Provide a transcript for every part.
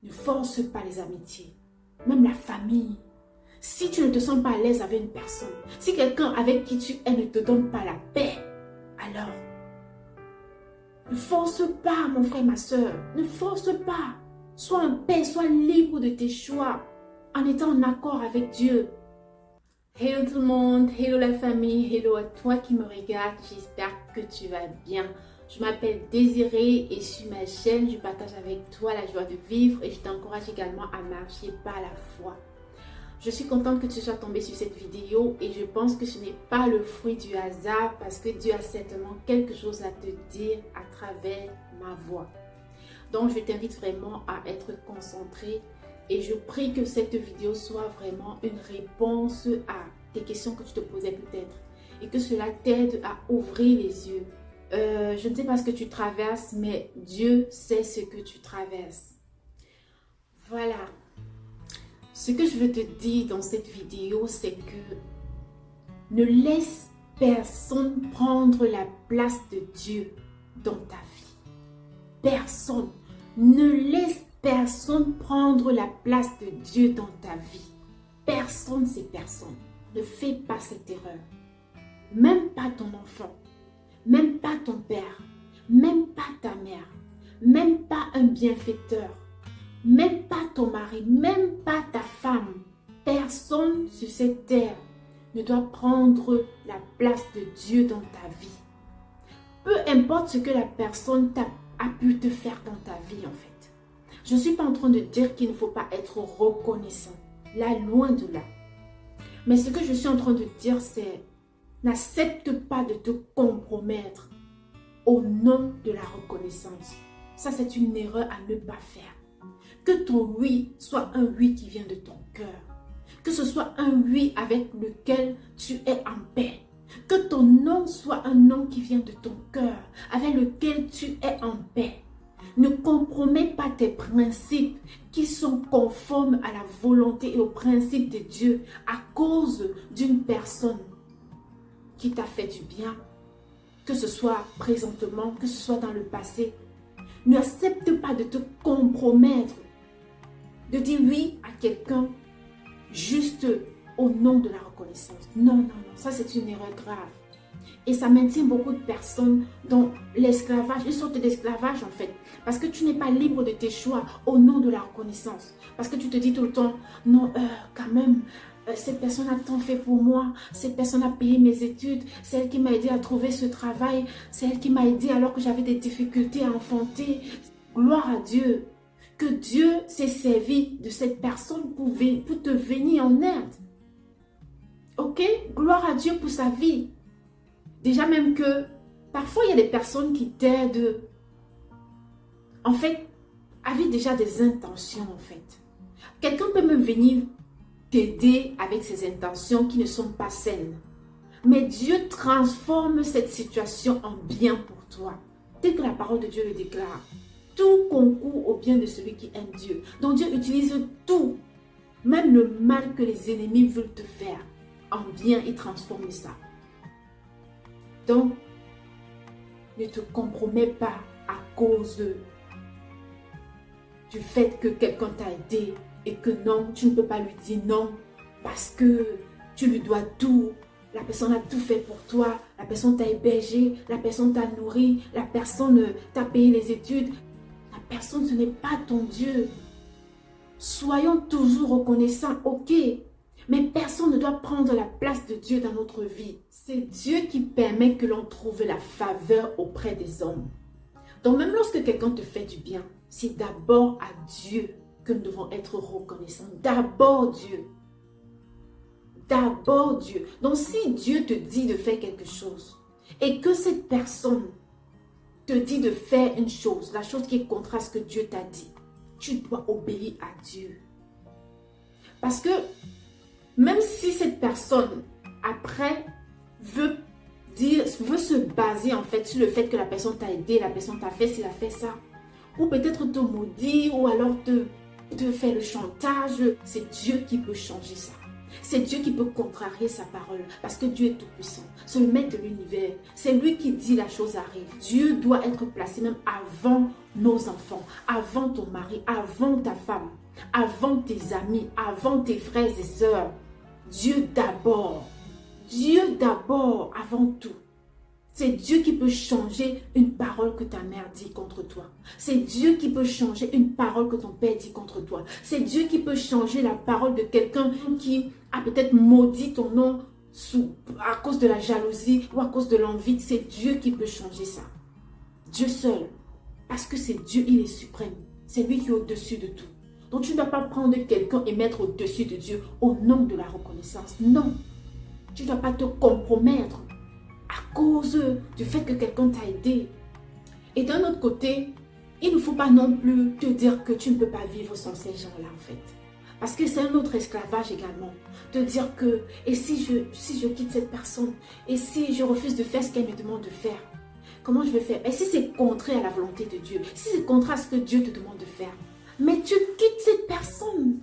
Ne force pas les amitiés, même la famille. Si tu ne te sens pas à l'aise avec une personne, si quelqu'un avec qui tu es ne te donne pas la paix, alors ne force pas, mon frère, ma soeur. Ne force pas. Sois en paix, sois libre de tes choix, en étant en accord avec Dieu. Hello tout le monde, hello la famille, hello à toi qui me regarde, j'espère que tu vas bien. Je m'appelle Désirée et sur ma chaîne, je partage avec toi la joie de vivre et je t'encourage également à marcher par la foi. Je suis contente que tu sois tombé sur cette vidéo et je pense que ce n'est pas le fruit du hasard parce que Dieu a certainement quelque chose à te dire à travers ma voix. Donc je t'invite vraiment à être concentré et je prie que cette vidéo soit vraiment une réponse à tes questions que tu te posais peut-être et que cela t'aide à ouvrir les yeux. Je ne sais pas ce que tu traverses, mais Dieu sait ce que tu traverses. Voilà. Ce que je veux te dire dans cette vidéo, c'est que ne laisse personne prendre la place de Dieu dans ta vie. Personne. Ne laisse personne prendre la place de Dieu dans ta vie. Personne, c'est personne. Ne fais pas cette erreur. Même pas ton enfant. Même pas ton père. Même pas ta mère. Même pas un bienfaiteur. Même pas ton mari, même pas ta femme. Personne sur cette terre ne doit prendre la place de Dieu dans ta vie. Peu importe ce que la personne a pu te faire dans ta vie en fait. Je ne suis pas en train de dire qu'il ne faut pas être reconnaissant. Là, loin de là. Mais ce que je suis en train de dire, c'est n'accepte pas de te compromettre au nom de la reconnaissance. Ça, c'est une erreur à ne pas faire. Que ton oui soit un oui qui vient de ton cœur. Que ce soit un oui avec lequel tu es en paix. Que ton non soit un non qui vient de ton cœur, avec lequel tu es en paix. Ne compromets pas tes principes qui sont conformes à la volonté et aux principes de Dieu à cause d'une personne qui t'a fait du bien. Que ce soit présentement, que ce soit dans le passé. N'accepte pas de te compromettre. De dire oui à quelqu'un juste au nom de la reconnaissance. Non, non, non, ça c'est une erreur grave. Et ça maintient beaucoup de personnes dans l'esclavage, une sorte d'esclavage en fait. Parce que tu n'es pas libre de tes choix au nom de la reconnaissance. Parce que tu te dis tout le temps, non, quand même, cette personne a tant fait pour moi. Cette personne a payé mes études. C'est elle qui m'a aidé à trouver ce travail. C'est elle qui m'a aidé alors que j'avais des difficultés à enfanter. Gloire à Dieu. Que Dieu s'est servi de cette personne pour te venir en aide. Ok? Gloire à Dieu pour sa vie. Déjà même que parfois il y a des personnes qui t'aident. En fait, avec déjà des intentions en fait. Quelqu'un peut même venir t'aider avec ses intentions qui ne sont pas saines. Mais Dieu transforme cette situation en bien pour toi. Tel que la parole de Dieu le déclare. Tout concourt au bien de celui qui aime Dieu. Donc Dieu utilise tout, même le mal que les ennemis veulent te faire, en bien, il transforme ça. Donc, ne te compromets pas à cause du fait que quelqu'un t'a aidé et que non, tu ne peux pas lui dire non parce que tu lui dois tout. La personne a tout fait pour toi, la personne t'a hébergé, la personne t'a nourri, la personne t'a payé les études. Personne, ce n'est pas ton Dieu. Soyons toujours reconnaissants, ok. Mais personne ne doit prendre la place de Dieu dans notre vie. C'est Dieu qui permet que l'on trouve la faveur auprès des hommes. Donc même lorsque quelqu'un te fait du bien, c'est d'abord à Dieu que nous devons être reconnaissants. D'abord Dieu. D'abord Dieu. Donc si Dieu te dit de faire quelque chose et que cette personne te dit de faire une chose, la chose qui est contre à ce que Dieu t'a dit, tu dois obéir à Dieu. Parce que même si cette personne, après, veut se baser en fait sur le fait que la personne t'a aidé, la personne t'a fait, s'il a fait ça, ou peut-être te maudire, ou alors te faire le chantage, c'est Dieu qui peut changer ça. C'est Dieu qui peut contrarier sa parole parce que Dieu est tout puissant. C'est le maître de l'univers. C'est lui qui dit la chose arrive. Dieu doit être placé même avant nos enfants, avant ton mari, avant ta femme, avant tes amis, avant tes frères et sœurs. Dieu d'abord. Dieu d'abord avant tout. C'est Dieu qui peut changer une parole que ta mère dit contre toi. C'est Dieu qui peut changer une parole que ton père dit contre toi. C'est Dieu qui peut changer la parole de quelqu'un qui a peut-être maudit ton nom à cause de la jalousie ou à cause de l'envie. C'est Dieu qui peut changer ça. Dieu seul. Parce que c'est Dieu, il est suprême. C'est lui qui est au-dessus de tout. Donc tu ne dois pas prendre quelqu'un et mettre au-dessus de Dieu au nom de la reconnaissance. Non. Tu ne dois pas te compromettre à cause du fait que quelqu'un t'a aidé. Et d'un autre côté, il ne faut pas non plus te dire que tu ne peux pas vivre sans ces gens-là en fait. Parce que c'est un autre esclavage également. Te dire que, et si je quitte cette personne, et si je refuse de faire ce qu'elle me demande de faire, comment je vais faire? Et si c'est contraire à la volonté de Dieu, si c'est contraire à ce que Dieu te demande de faire, mais tu quittes cette personne.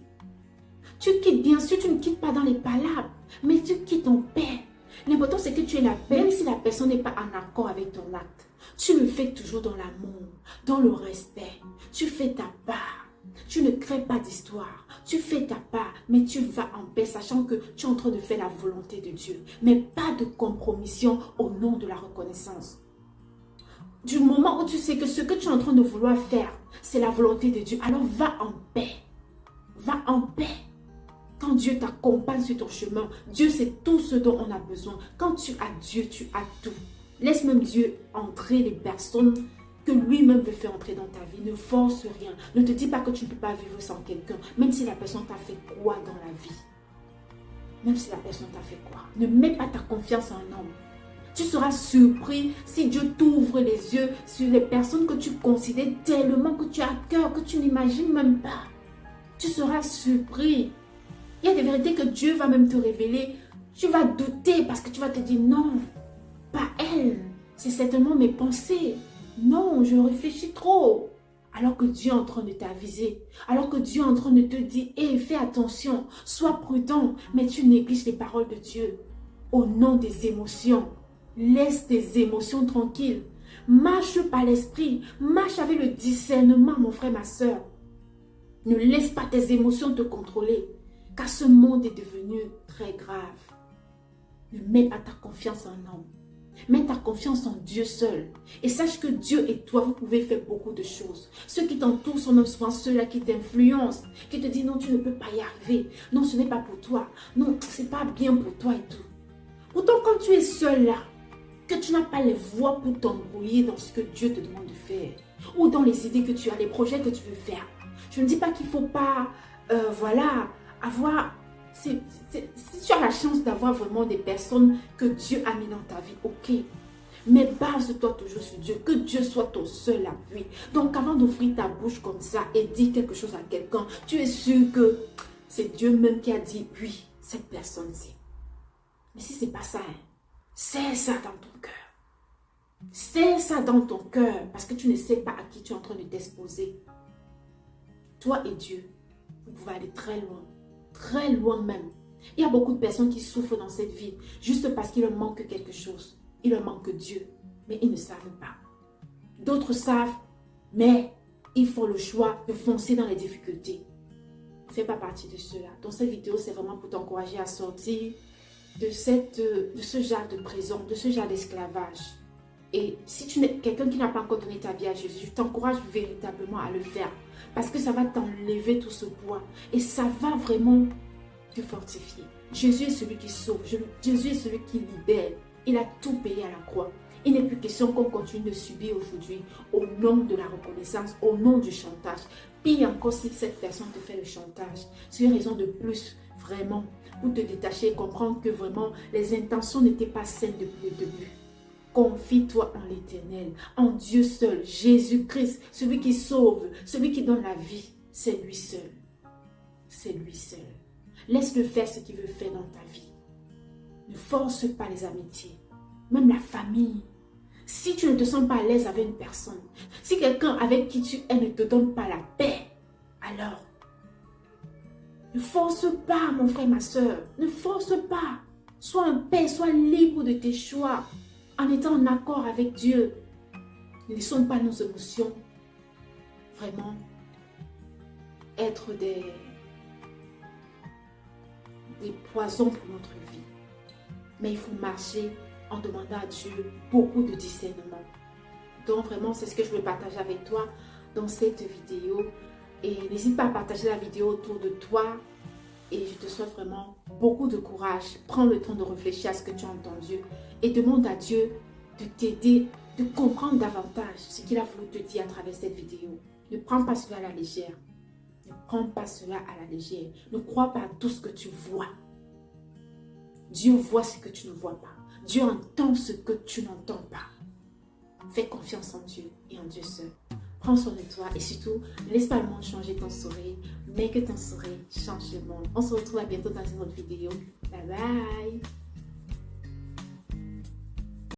Tu quittes, bien sûr, tu ne quittes pas dans les palabres, mais tu quittes en paix. L'important, c'est que tu aies la paix, même si la personne n'est pas en accord avec ton acte. Tu le fais toujours dans l'amour, dans le respect. Tu fais ta part. Tu ne crées pas d'histoire. Tu fais ta part, mais tu vas en paix, sachant que tu es en train de faire la volonté de Dieu. Mais pas de compromission au nom de la reconnaissance. Du moment où tu sais que ce que tu es en train de vouloir faire, c'est la volonté de Dieu, alors va en paix. Va en paix. Quand Dieu t'accompagne sur ton chemin, Dieu sait tout ce dont on a besoin. Quand tu as Dieu, tu as tout. Laisse même Dieu entrer les personnes que lui-même veut faire entrer dans ta vie. Ne force rien. Ne te dis pas que tu ne peux pas vivre sans quelqu'un, même si la personne t'a fait quoi dans la vie. Même si la personne t'a fait quoi. Ne mets pas ta confiance en un homme. Tu seras surpris si Dieu t'ouvre les yeux sur les personnes que tu considères tellement, que tu as à cœur, que tu n'imagines même pas. Tu seras surpris. Il y a des vérités que Dieu va même te révéler. Tu vas douter parce que tu vas te dire non, pas elle. C'est certainement mes pensées. Non, je réfléchis trop. Alors que Dieu est en train de t'aviser. Alors que Dieu est en train de te dire, hé, fais attention, sois prudent. Mais tu négliges les paroles de Dieu. Au nom des émotions. Laisse tes émotions tranquilles. Marche par l'esprit. Marche avec le discernement, mon frère, ma soeur. Ne laisse pas tes émotions te contrôler. Car ce monde est devenu très grave. Ne mets pas ta confiance en homme. Mets ta confiance en Dieu seul. Et sache que Dieu et toi, vous pouvez faire beaucoup de choses. Ceux qui t'entourent sont même souvent ceux-là qui t'influencent, qui te disent non, tu ne peux pas y arriver. Non, ce n'est pas pour toi. Non, ce n'est pas bien pour toi et tout. Pourtant, quand tu es seul là, que tu n'as pas les voix pour t'embrouiller dans ce que Dieu te demande de faire, ou dans les idées que tu as, les projets que tu veux faire. Je ne dis pas qu'il ne faut pas, avoir... Si tu as la chance d'avoir vraiment des personnes que Dieu a mis dans ta vie, ok. Mais base-toi toujours sur Dieu, que Dieu soit ton seul appui. Donc avant d'ouvrir ta bouche comme ça et dire quelque chose à quelqu'un, tu es sûr que c'est Dieu même qui a dit oui, cette personne-ci. Mais si ce n'est pas ça, c'est ça dans ton cœur. C'est ça dans ton cœur parce que tu ne sais pas à qui tu es en train de t'exposer. Toi et Dieu, vous pouvez aller très loin même. Il y a beaucoup de personnes qui souffrent dans cette vie juste parce qu'il leur manque quelque chose. Il leur manque Dieu, mais ils ne savent pas. D'autres savent, mais ils font le choix de foncer dans les difficultés. Ne fais pas partie de cela. Dans cette vidéo, c'est vraiment pour t'encourager à sortir de ce genre de prison, de ce genre d'esclavage. Et si tu es quelqu'un qui n'a pas encore donné ta vie à Jésus, je t'encourage véritablement à le faire. Parce que ça va t'enlever tout ce poids. Et ça va vraiment te fortifier. Jésus est celui qui sauve. Jésus est celui qui libère. Il a tout payé à la croix. Il n'est plus question qu'on continue de subir aujourd'hui au nom de la reconnaissance, au nom du chantage. Pire encore si cette personne te fait le chantage. C'est une raison de plus, vraiment, pour te détacher et comprendre que vraiment les intentions n'étaient pas saines depuis le début. Confie-toi en l'Éternel, en Dieu seul, Jésus-Christ, celui qui sauve, celui qui donne la vie. C'est lui seul. C'est lui seul. Laisse-le faire ce qu'il veut faire dans ta vie. Ne force pas les amitiés, même la famille. Si tu ne te sens pas à l'aise avec une personne, si quelqu'un avec qui tu es ne te donne pas la paix, alors Ne force pas, mon frère, ma soeur. Ne force pas. Sois en paix, sois libre de tes choix, en étant en accord avec Dieu. Ne laissons pas nos émotions vraiment être des poisons pour notre vie. Mais il faut marcher en demandant à Dieu beaucoup de discernement. Donc vraiment, c'est ce que je veux partager avec toi dans cette vidéo. Et n'hésite pas à partager la vidéo autour de toi. Et je te souhaite vraiment beaucoup de courage. Prends le temps de réfléchir à ce que tu as entendu. Et demande à Dieu de t'aider, de comprendre davantage ce qu'il a voulu te dire à travers cette vidéo. Ne prends pas cela à la légère. Ne prends pas cela à la légère. Ne crois pas à tout ce que tu vois. Dieu voit ce que tu ne vois pas. Dieu entend ce que tu n'entends pas. Fais confiance en Dieu et en Dieu seul. Prends soin de toi et surtout, ne laisse pas le monde changer ton sourire, mais que ton sourire change le monde. On se retrouve à bientôt dans une autre vidéo. Bye bye!